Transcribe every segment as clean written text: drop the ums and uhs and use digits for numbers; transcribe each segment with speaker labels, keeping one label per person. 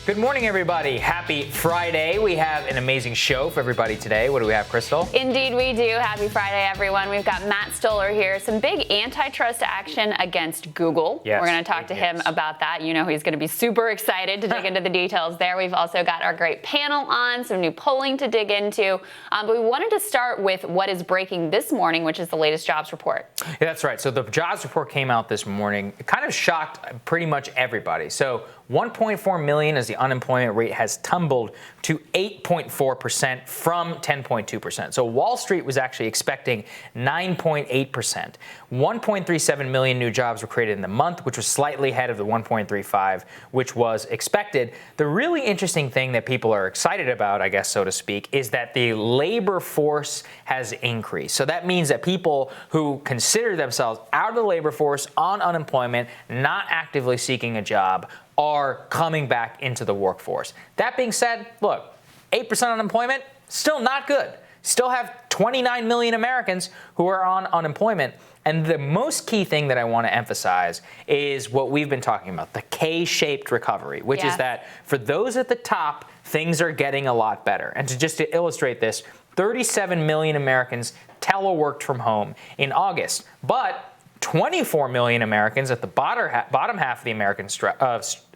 Speaker 1: Good morning, everybody. Happy Friday. We have an amazing show for everybody today. What do we have, Krystal?
Speaker 2: Indeed, we do. Happy Friday, everyone. We've got Matt Stoller here. Some big antitrust action against Google.
Speaker 1: Yes,
Speaker 2: we're going to talk to him about that. You know he's going to be super excited to dig into the details there. We've also got our great panel on, some new polling to dig into. But we wanted to start with what is breaking this morning, which is the latest jobs report.
Speaker 1: Yeah, that's right. So the jobs report came out this morning. It kind of shocked pretty much everybody. So 1.4 million as the unemployment rate has tumbled to 8.4% from 10.2%. So Wall Street was actually expecting 9.8%. 1.37 million new jobs were created in the month, which was slightly ahead of the 1.35, which was expected. The really interesting thing that people are excited about, I guess, so to speak, is that the labor force has increased. So that means that people who consider themselves out of the labor force on unemployment, not actively seeking a job, are coming back into the workforce. That being said, look, 8% unemployment, still not good. Still have 29 million Americans who are on unemployment. And the most key thing that I want to emphasize is what we've been talking about, the K-shaped recovery, which is that for those at the top, things are getting a lot better. And to illustrate this, 37 million Americans teleworked from home in August. But 24 million Americans at the bottom half of the American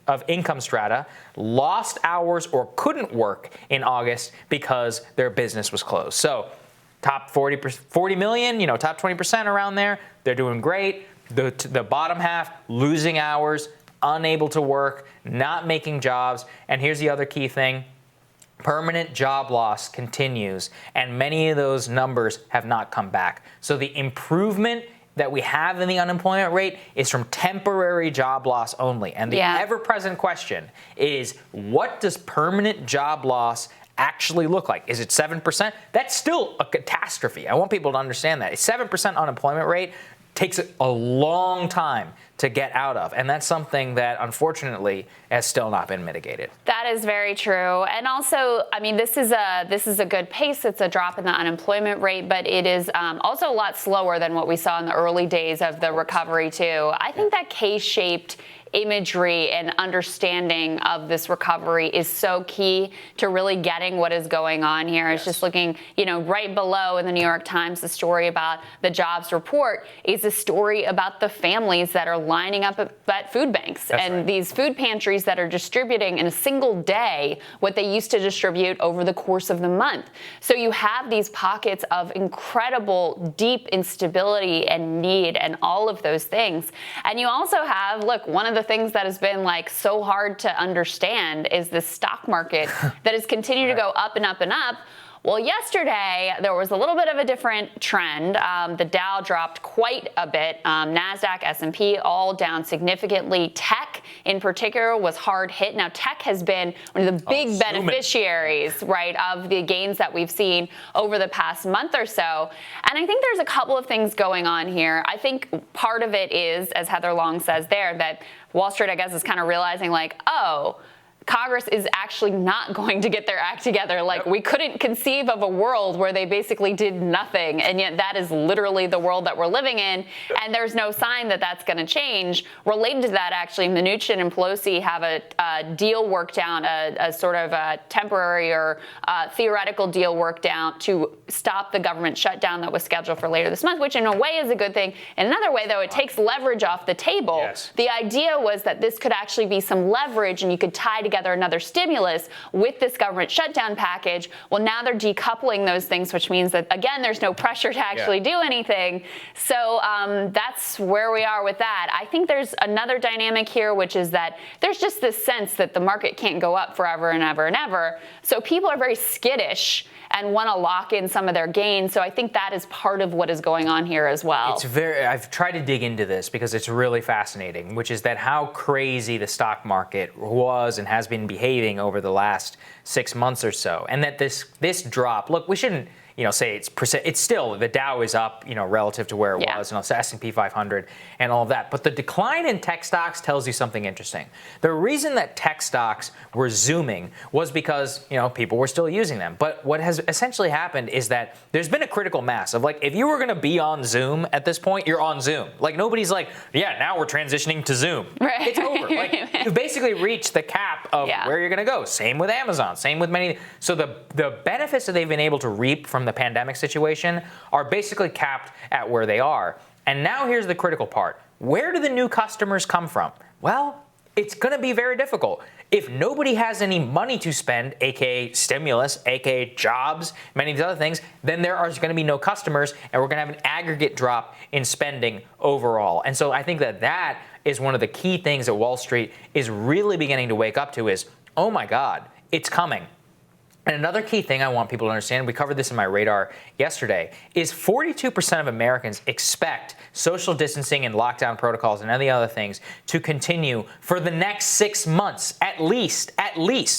Speaker 1: of income strata lost hours or couldn't work in August because their business was closed. So top 40 million, top 20% around there, they're doing great. The bottom half losing hours, unable to work, not making jobs. And here's the other key thing. Permanent job loss continues, and many of those numbers have not come back. So the improvement that we have in the unemployment rate is from temporary job loss only. And the ever-present question is, what does permanent job loss actually look like? Is it 7%? That's still a catastrophe. I want people to understand that. A 7% unemployment rate takes a long time to get out of. And that's something that, unfortunately, has still not been mitigated.
Speaker 2: That is very true. And also, I mean, this is a good pace. It's a drop in the unemployment rate, but it is also a lot slower than what we saw in the early days of the recovery, too. I think that K-shaped imagery and understanding of this recovery is so key to really getting what is going on here. I was just looking, right below in the New York Times, the story about the jobs report is a story about the families that are lining up at food banks. That's right. These food pantries that are distributing in a single day what they used to distribute over the course of the month. So you have these pockets of incredible deep instability and need and all of those things. And you also have, look, one of the things that has been so hard to understand is the stock market that has continued to go up and up and up. Well, yesterday, there was a little bit of a different trend. The Dow dropped quite a bit. NASDAQ, S&P, all down significantly. Tech, in particular, was hard hit. Now, tech has been one of the big beneficiaries, right, of the gains that we've seen over the past month or so. And I think there's a couple of things going on here. I think part of it is, as Heather Long says there, that Wall Street, I guess, is kind of realizing Congress is actually not going to get their act together. We couldn't conceive of a world where they basically did nothing, and yet that is literally the world that we're living in, and there's no sign that that's going to change. Related to that, actually, Mnuchin and Pelosi have a deal worked out, a sort of a temporary or theoretical deal worked out to stop the government shutdown that was scheduled for later this month, which in a way is a good thing. In another way, though, it takes leverage off the table.
Speaker 1: Yes.
Speaker 2: The idea was that this could actually be some leverage, and you could tie together another stimulus with this government shutdown package. Well, now they're decoupling those things, which means that, again, there's no pressure to actually do anything. So that's where we are with that. I think there's another dynamic here, which is that there's just this sense that the market can't go up forever and ever and ever. So people are very skittish and want to lock in some of their gains. So I think that is part of what is going on here as well.
Speaker 1: I've tried to dig into this because it's really fascinating, which is that how crazy the stock market was and has been behaving over the last 6 months or so. And that this drop, look, we shouldn't, say it's still, the Dow is up, relative to where it was, and the S&P 500 and all of that. But the decline in tech stocks tells you something interesting. The reason that tech stocks were zooming was because, people were still using them. But what has essentially happened is that there's been a critical mass of if you were going to be on Zoom at this point, you're on Zoom. Nobody's now we're transitioning to Zoom.
Speaker 2: Right.
Speaker 1: It's over. You've basically reached the cap of where you're going to go. Same with Amazon. Same with many. So the benefits that they've been able to reap from the pandemic situation are basically capped at where they are. And now here's the critical part. Where do the new customers come from? Well, it's going to be very difficult. If nobody has any money to spend, aka stimulus, aka jobs, many of these other things, then there are going to be no customers, and we're going to have an aggregate drop in spending overall. And so I think that is one of the key things that Wall Street is really beginning to wake up to is, oh my God, it's coming. And another key thing I want people to understand, we covered this in my radar yesterday, is 42% of Americans expect social distancing and lockdown protocols and any other things to continue for the next 6 months, at least,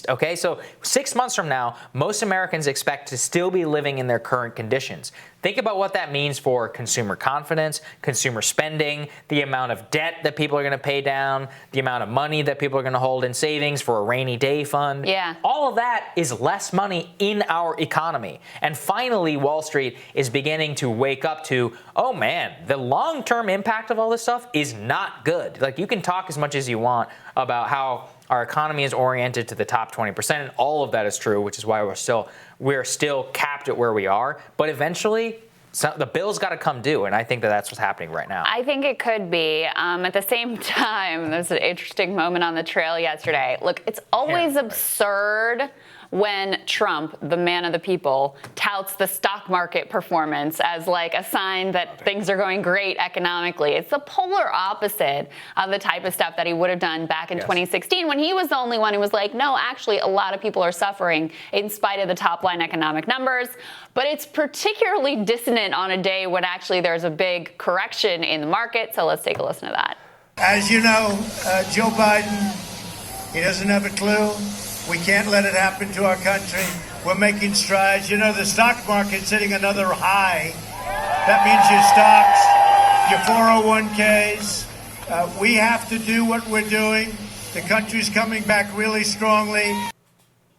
Speaker 1: okay? So 6 months from now, most Americans expect to still be living in their current conditions. Think about what that means for consumer confidence, consumer spending, the amount of debt that people are going to pay down, the amount of money that people are going to hold in savings for a rainy day fund.
Speaker 2: Yeah.
Speaker 1: All of that is less money in our economy. And finally, Wall Street is beginning to wake up to, oh man, the long-term impact of all this stuff is not good. You can talk as much as you want about how our economy is oriented to the top 20%, and all of that is true, which is why we're still capped at where we are. But eventually, the bill's got to come due, and I think that's what's happening right now.
Speaker 2: I think it could be. At the same time, there's an interesting moment on the trail yesterday. Look, it's always absurd when Trump, the man of the people, touts the stock market performance as a sign that things are going great economically. It's the polar opposite of the type of stuff that he would have done back in 2016 when he was the only one who was no, actually, a lot of people are suffering in spite of the top line economic numbers. But it's particularly dissonant on a day when actually there's a big correction in the market. So let's take a listen to that.
Speaker 3: As you know, Joe Biden, he doesn't have a clue. We can't let it happen to our country. We're making strides. The stock market's hitting another high. That means your stocks, your 401ks. We have to do what we're doing. The country's coming back really strongly.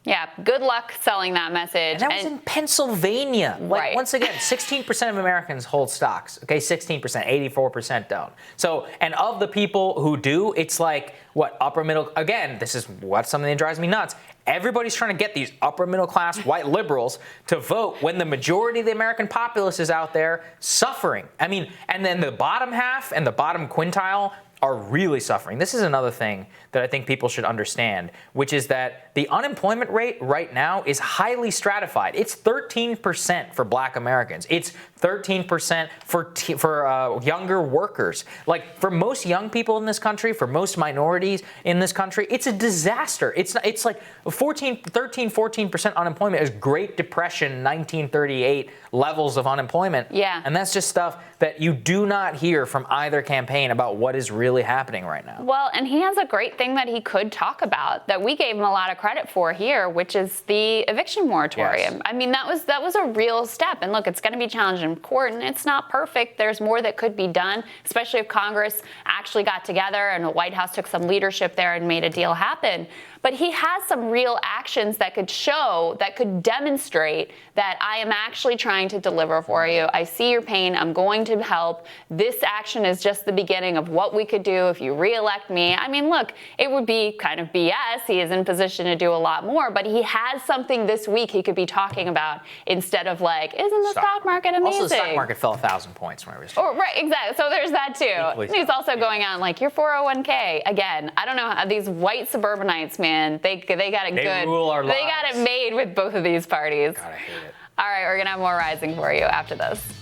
Speaker 2: Yeah, good luck selling that message.
Speaker 1: And that was in Pennsylvania.
Speaker 2: Right.
Speaker 1: Once again, 16% of Americans hold stocks. Okay, 16%, 84% don't. So, and of the people who do, it's upper middle. Again, this is something that drives me nuts. Everybody's trying to get these upper middle class white liberals to vote when the majority of the American populace is out there suffering. And then the bottom half and the bottom quintile are really suffering. This is another thing that I think people should understand, which is that the unemployment rate right now is highly stratified. It's 13% for Black Americans. It's 13% for younger workers. For most young people in this country, for most minorities in this country, it's a disaster. It's 14% unemployment is Great Depression 1938 levels of unemployment.
Speaker 2: Yeah.
Speaker 1: And that's just stuff that you do not hear from either campaign about what is really happening right now.
Speaker 2: Well, and he has a great thing that he could talk about that we gave him a lot of credit for here, which is the eviction moratorium. Yes. That was a real step. And look, it's going to be challenged in court, and it's not perfect. There's more that could be done, especially if Congress actually got together and the White House took some leadership there and made a deal happen. But he has some real actions that could demonstrate that I am actually trying to deliver for you. I see your pain. I'm going to help. This action is just the beginning of what we could do if you reelect me. Look, it would be kind of BS. He is in position to do a lot more, but he has something this week he could be talking about instead of isn't the stock market amazing?
Speaker 1: Also, the stock market fell 1,000 points when I was.
Speaker 2: Oh, right, exactly. So there's that too. He's also going on your 401k. Again, I don't know how these white suburbanites, man. They got it good.
Speaker 1: They rule our lives.
Speaker 2: They got it made with both of these parties.
Speaker 1: God, I hate it.
Speaker 2: All right, we're going to have more Rising for you after this.